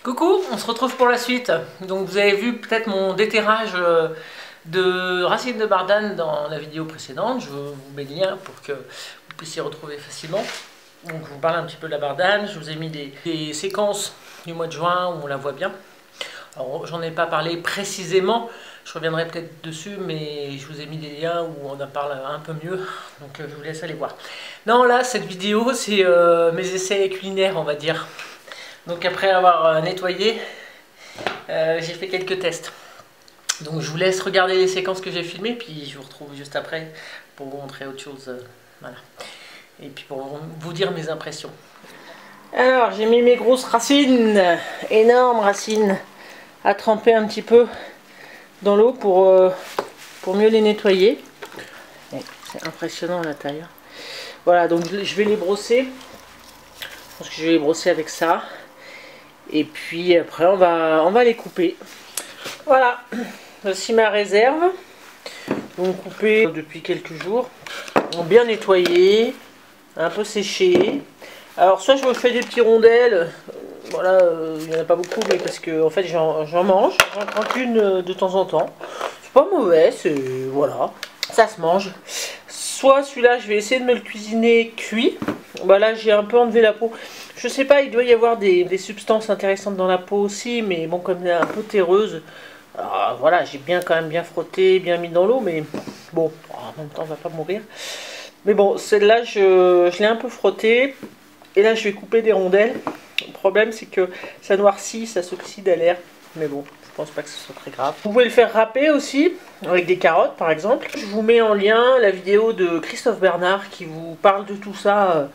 Coucou, on se retrouve pour la suite. Donc vous avez vu peut-être mon déterrage de racines de bardane dans la vidéo précédente. Je vous mets le lien pour que vous puissiez retrouver facilement. Donc je vous parle un petit peu de la bardane. Je vous ai mis des séquences du mois de juin où on la voit bien. Alors j'en ai pas parlé précisément, je reviendrai peut-être dessus, mais je vous ai mis des liens où on en parle un peu mieux. Donc je vous laisse aller voir. Non, là cette vidéo c'est mes essais culinaires, on va dire. Donc après avoir nettoyé, j'ai fait quelques tests. Donc je vous laisse regarder les séquences que j'ai filmées, puis je vous retrouve juste après pour vous montrer autre chose. Voilà. Et puis pour vous dire mes impressions. Alors j'ai mis mes grosses racines, énormes racines, à tremper un petit peu dans l'eau pour mieux les nettoyer. C'est impressionnant la taille. Voilà, donc je vais les brosser. Je pense que je vais les brosser avec ça. Et puis après on va les couper. Voilà, voici ma réserve. Donc coupée depuis quelques jours. Bien nettoyée, un peu séchée. Alors soit je me fais des petits rondelles. Voilà, il n'y en a pas beaucoup, mais parce que en fait j'en mange. J'en prends une de temps en temps. C'est pas mauvais, c'est voilà, ça se mange. Soit celui-là, je vais essayer de me le cuisiner cuit. Bah là, j'ai un peu enlevé la peau. Je sais pas, il doit y avoir des substances intéressantes dans la peau aussi, mais bon, comme elle est un peu terreuse, alors, voilà, j'ai quand même bien frotté, bien mis dans l'eau, mais bon, en même temps, on va pas mourir. Mais bon, celle-là, je l'ai un peu frottée, et là, je vais couper des rondelles. Le problème, c'est que ça noircit, ça s'oxyde à l'air, mais bon. Je pense pas que ce soit très grave. Vous pouvez le faire râper aussi, avec des carottes par exemple. Je vous mets en lien la vidéo de Christophe Bernard qui vous parle de tout ça,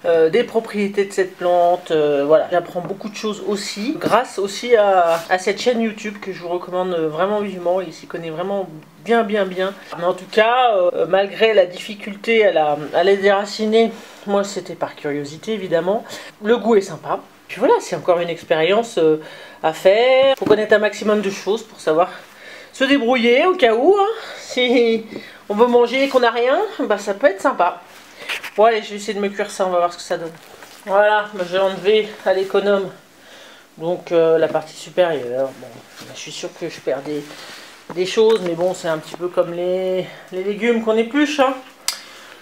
des propriétés de cette plante. Voilà, j'apprends beaucoup de choses aussi, grâce aussi à cette chaîne YouTube que je vous recommande vraiment vivement. Il s'y connaît vraiment bien. Mais en tout cas, malgré la difficulté à les déraciner, moi c'était par curiosité évidemment. Le goût est sympa. Puis voilà, c'est encore une expérience à faire. Il faut connaître un maximum de choses pour savoir se débrouiller au cas où. Hein. Si on veut manger et qu'on n'a rien, bah ça peut être sympa. Bon allez, je vais essayer de me cuire ça, on va voir ce que ça donne. Voilà, bah, j'ai enlevé à l'économe donc la partie supérieure. Bon, je suis sûr que je perds des choses, mais bon, c'est un petit peu comme les légumes qu'on épluche. Hein.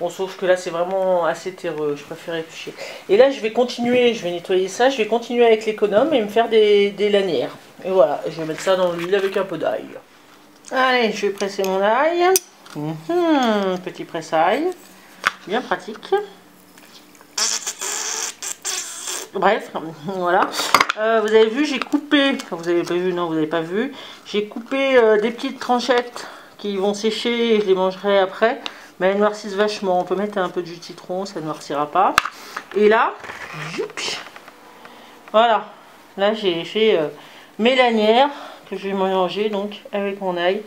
Bon, sauf que là, c'est vraiment assez terreux. Je préfère éplucher. Et là, je vais continuer. Je vais nettoyer ça. Je vais continuer avec l'économe et me faire des lanières. Et voilà, je vais mettre ça dans l'huile avec un peu d'ail. Allez, je vais presser mon ail. Petit presse-ail. Bien pratique. Bref, voilà. Vous avez vu, j'ai coupé. Enfin, vous avez pas vu, non, vous n'avez pas vu. J'ai coupé des petites tranchettes qui vont sécher et je les mangerai après. Mais elles noircissent vachement. On peut mettre un peu de jus de citron, ça ne noircira pas. Et là, voilà. Là, j'ai fait mes lanières que je vais mélanger donc avec mon ail.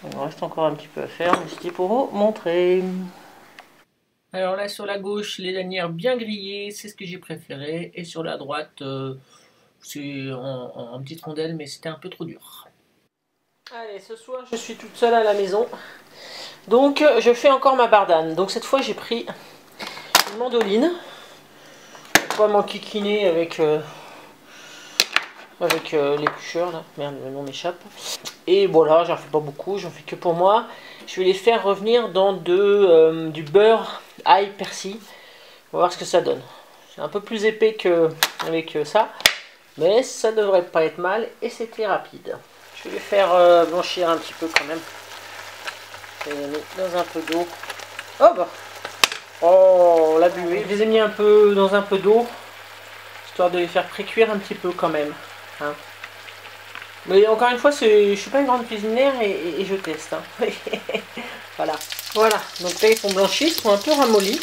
Il me reste encore un petit peu à faire, mais c'était pour vous montrer. Alors là, sur la gauche, les lanières bien grillées, c'est ce que j'ai préféré. Et sur la droite, c'est en petite rondelle, mais c'était un peu trop dur. Allez, ce soir, je suis toute seule à la maison. Donc je fais encore ma bardane. Donc cette fois j'ai pris une mandoline. Pour pas m'enquiquiner avec l'éplucheur là. Merde, le nom m'échappe. Et voilà, j'en fais pas beaucoup, j'en fais que pour moi. Je vais les faire revenir dans du beurre ail persil. On va voir ce que ça donne. C'est un peu plus épais qu'avec ça. Mais ça devrait pas être mal et c'était rapide. Je vais les faire blanchir un petit peu quand même. Je vais les mettre dans un peu d'eau. Oh bah. Oh, la buée. Je les ai mis un peu dans un peu d'eau. Histoire de les faire pré-cuire un petit peu quand même. Hein. Mais encore une fois, je suis pas une grande cuisinière et je teste. Hein. Voilà. Voilà. Donc là, ils sont blanchis, ils sont un peu ramollis.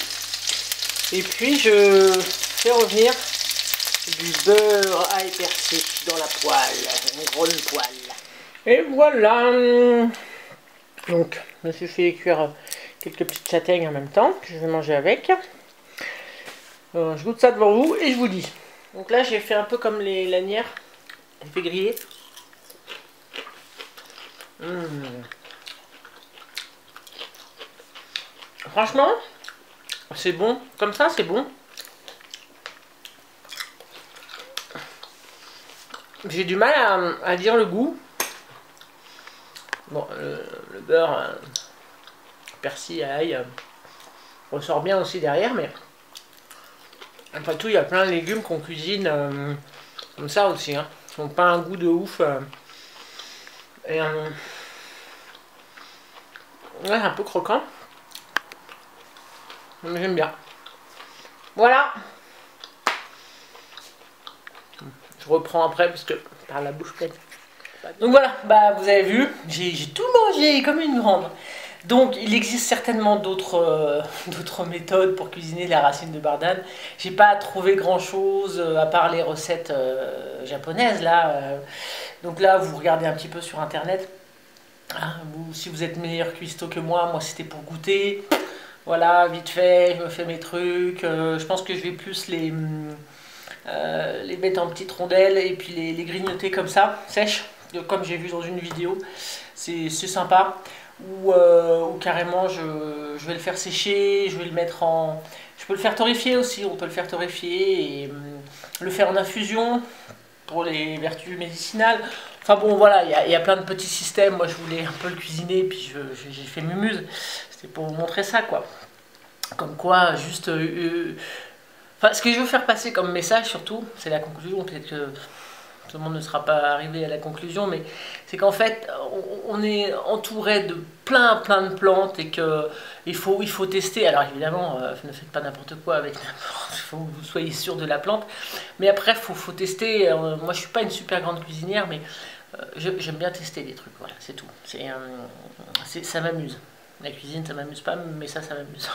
Et puis, je fais revenir du beurre ail persil dans la poêle. Une grosse poêle. Et voilà. Donc, je me suis fait cuire quelques petites châtaignes en même temps, que je vais manger avec. Je goûte ça devant vous et je vous dis. Donc là, j'ai fait un peu comme les lanières. J'ai fait griller. Franchement, c'est bon. Comme ça, c'est bon. J'ai du mal à dire le goût. Bon, le beurre, persil, ail, ressort bien aussi derrière, mais après tout, il y a plein de légumes qu'on cuisine comme ça aussi, hein. Ils n'ont pas un goût de ouf. Et ouais, un peu croquant. Mais j'aime bien. Voilà. Je reprends après parce que par la bouche pleine. Donc voilà, bah vous avez vu, j'ai tout mangé comme une grande. Donc il existe certainement d'autres méthodes pour cuisiner la racine de bardane. J'ai pas trouvé grand chose à part les recettes japonaises là. Donc là vous regardez un petit peu sur internet. Hein, si vous êtes meilleur cuistot que moi c'était pour goûter. Voilà, vite fait, je me fais mes trucs. Je pense que je vais plus les mettre en petites rondelles et puis les grignoter comme ça, sèches, comme j'ai vu dans une vidéo. C'est sympa. Ou carrément je vais le faire sécher, je vais le mettre en... Je peux le faire torréfier aussi, on peut le faire torréfier et le faire en infusion pour les vertus médicinales. Enfin bon voilà, il y a plein de petits systèmes. Moi je voulais un peu le cuisiner puis j'ai fait mumuse. C'était pour vous montrer ça quoi. Comme quoi juste... Enfin, ce que je veux faire passer comme message surtout, c'est la conclusion, peut-être que tout le monde ne sera pas arrivé à la conclusion, mais c'est qu'en fait, on est entouré de plein de plantes et qu'il faut tester. Alors évidemment, ne faites pas n'importe quoi avec n'importe, il faut que vous soyez sûr de la plante, mais après, il faut tester. Moi, je suis pas une super grande cuisinière, mais j'aime bien tester des trucs, voilà, c'est tout. Ça m'amuse. La cuisine, ça m'amuse pas, mais ça m'amuse.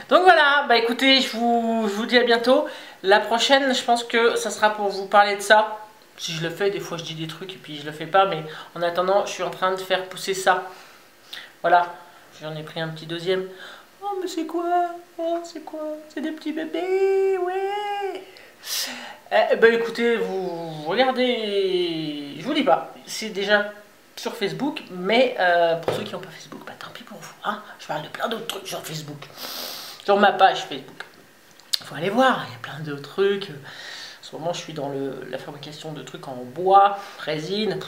Donc voilà, bah écoutez, je vous dis à bientôt. La prochaine, je pense que ça sera pour vous parler de ça. Si je le fais, des fois je dis des trucs et puis je le fais pas, mais en attendant, je suis en train de faire pousser ça. Voilà, j'en ai pris un petit deuxième. Oh mais c'est quoi? Oh c'est quoi? C'est des petits bébés, ouais. Bah écoutez, vous regardez, je vous dis pas, c'est déjà sur Facebook, mais pour ceux qui n'ont pas Facebook, bah tant pis pour vous, hein. Je parle de plein d'autres trucs sur Facebook, sur ma page Facebook. Faut aller voir, il y a plein de trucs. En ce moment, je suis dans la fabrication de trucs en bois, résine.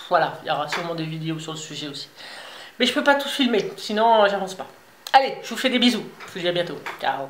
Voilà, il y aura sûrement des vidéos sur le sujet aussi. Mais je peux pas tout filmer, sinon j'avance pas. Allez, je vous fais des bisous. Je vous dis à bientôt. Ciao.